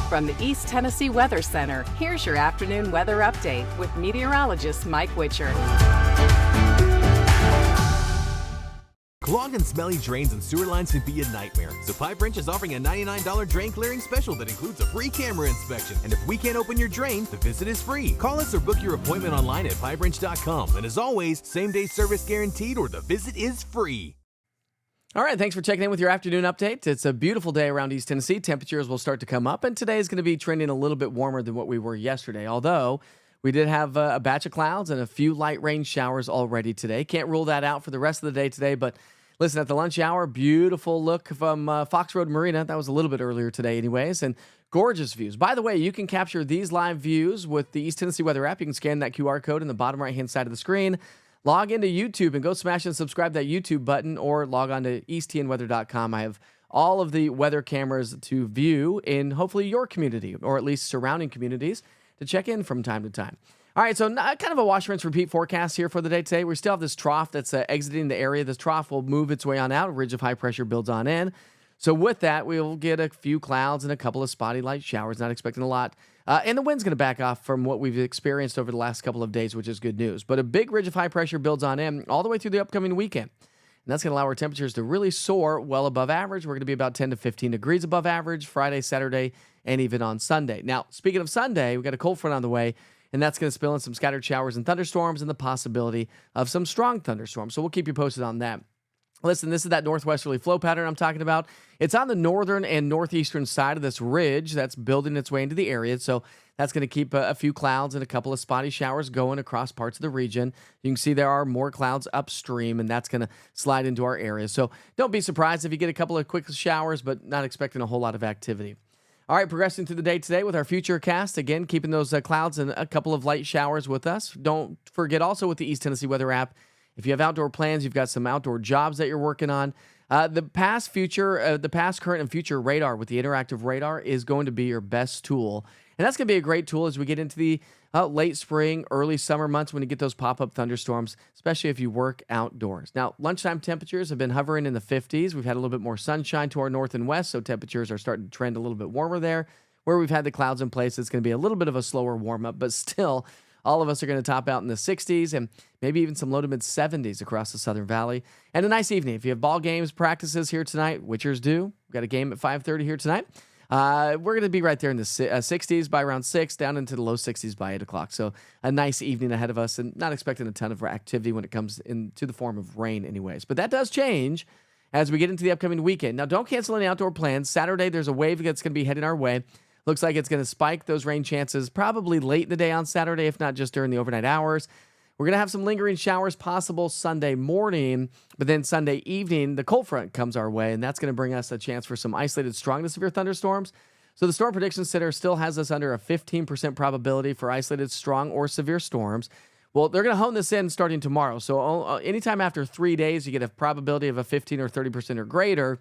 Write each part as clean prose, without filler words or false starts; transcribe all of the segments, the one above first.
From the East Tennessee Weather Center, here's your afternoon weather update with meteorologist Mike Witcher. Clogged and smelly drains and sewer lines can be a nightmare, so Pipe Wrench is offering a $99 drain clearing special that includes a free camera inspection. And if we can't open your drain, the visit is free. Call us or book your appointment online at pipewrench.com. And as always, same-day service guaranteed or the visit is free. All right, thanks for checking in with your afternoon update. It's a beautiful day around East Tennessee. Temperatures will start to come up, and today is going to be trending a little bit warmer than what we were yesterday, although we did have a batch of clouds and a few light rain showers already today. Can't rule that out for the rest of the day today, but listen, at the lunch hour, beautiful look from Fox Road Marina. That was a little bit earlier today anyways, and gorgeous views. By the way, you can capture these live views with the East Tennessee Weather app. You can scan that QR code in the bottom right-hand side of the screen. Log into YouTube and go smash and subscribe that YouTube button, or log on to easttnweather.com. I have all of the weather cameras to view in hopefully your community, or at least surrounding communities, to check in from time to time. All right, so kind of a wash, rinse, repeat forecast here for the day today. We still have this trough that's exiting the area. This trough will move its way on out. A ridge of high pressure builds on in. So with that, we'll get a few clouds and a couple of spotty light showers. Not expecting a lot. And the wind's going to back off from what we've experienced over the last couple of days, which is good news. But a big ridge of high pressure builds on in all the way through the upcoming weekend. And that's going to allow our temperatures to really soar well above average. We're going to be about 10 to 15 degrees above average Friday, Saturday, and even on Sunday. Now, speaking of Sunday, we've got a cold front on the way, and that's going to spill in some scattered showers and thunderstorms and the possibility of some strong thunderstorms. So we'll keep you posted on that. Listen, this is that northwesterly flow pattern I'm talking about. It's on the northern and northeastern side of this ridge that's building its way into the area. So that's going to keep a few clouds and a couple of spotty showers going across parts of the region. You can see there are more clouds upstream, and that's going to slide into our area. So don't be surprised if you get a couple of quick showers, but not expecting a whole lot of activity. All right, progressing through the day today with our future cast. Again, keeping those clouds and a couple of light showers with us. Don't forget also with the East Tennessee Weather app, if you have outdoor plans, you've got some outdoor jobs that you're working on. The past, current, and future radar with the interactive radar is going to be your best tool. And that's going to be a great tool as we get into the late spring, early summer months when you get those pop-up thunderstorms, especially if you work outdoors. Now, lunchtime temperatures have been hovering in the 50s. We've had a little bit more sunshine to our north and west, so temperatures are starting to trend a little bit warmer there. Where we've had the clouds in place, it's going to be a little bit of a slower warm-up, but still, all of us are going to top out in the 60s and maybe even some low to mid 70s across the Southern Valley. And a nice evening. If you have ball games, practices here tonight, Witchers do. We've got a game at 5:30 here tonight. We're going to be right there in the 60s by around 6, down into the low 60s by 8 o'clock. So a nice evening ahead of us, and not expecting a ton of activity when it comes into the form of rain anyways. But that does change as we get into the upcoming weekend. Now, don't cancel any outdoor plans. Saturday, there's a wave that's going to be heading our way. Looks like it's going to spike those rain chances probably late in the day on Saturday, if not just during the overnight hours. We're going to have some lingering showers possible Sunday morning, but then Sunday evening, the cold front comes our way, and that's going to bring us a chance for some isolated strong to severe thunderstorms. So the Storm Prediction Center still has us under a 15% probability for isolated strong or severe storms. Well, they're going to hone this in starting tomorrow. So anytime after 3 days, you get a probability of a 15 or 30% or greater.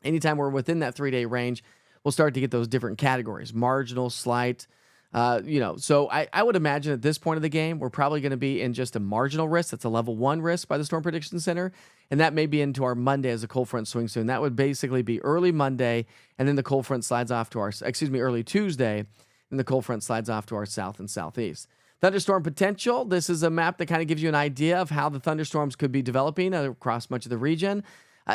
Anytime we're within that 3-day range, we'll start to get those different categories, marginal, slight, So I would imagine at this point of the game, we're probably going to be in just a marginal risk. That's a level 1 risk by the Storm Prediction Center. And that may be into our Monday as a cold front swings soon. That would basically be early Monday, and then the cold front slides off to early Tuesday, and the cold front slides off to our south and southeast. Thunderstorm potential. This is a map that kind of gives you an idea of how the thunderstorms could be developing across much of the region.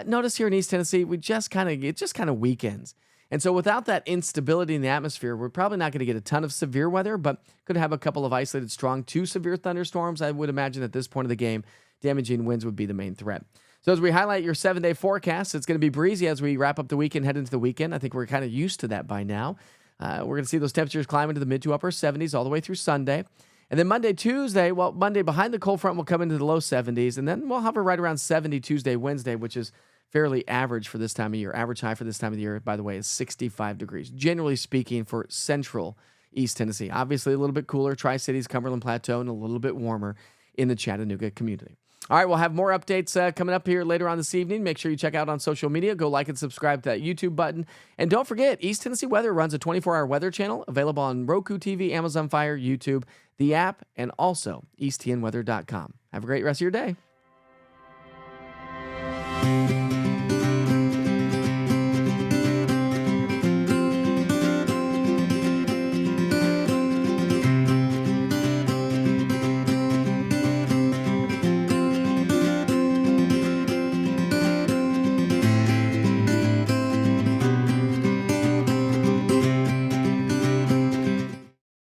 Notice here in East Tennessee, it just kind of weakens. And so without that instability in the atmosphere, we're probably not going to get a ton of severe weather, but could have a couple of isolated strong to severe thunderstorms. I would imagine at this point of the game, damaging winds would be the main threat. So as we highlight your 7-day forecast, it's going to be breezy as we wrap up the weekend, head into the weekend. I think we're kind of used to that by now. We're going to see those temperatures climb into the mid to upper 70s all the way through Sunday. And then Monday, Tuesday, Monday behind the cold front will come into the low 70s, and then we'll hover right around 70 Tuesday, Wednesday, which is fairly average for this time of year. Average high for this time of the year, by the way, is 65 degrees, generally speaking, for central East Tennessee. Obviously, a little bit cooler, Tri-Cities, Cumberland Plateau, and a little bit warmer in the Chattanooga community. All right, we'll have more updates coming up here later on this evening. Make sure you check out on social media. Go like and subscribe to that YouTube button. And don't forget, East Tennessee Weather runs a 24-hour weather channel available on Roku TV, Amazon Fire, YouTube, the app, and also easttnweather.com. Have a great rest of your day.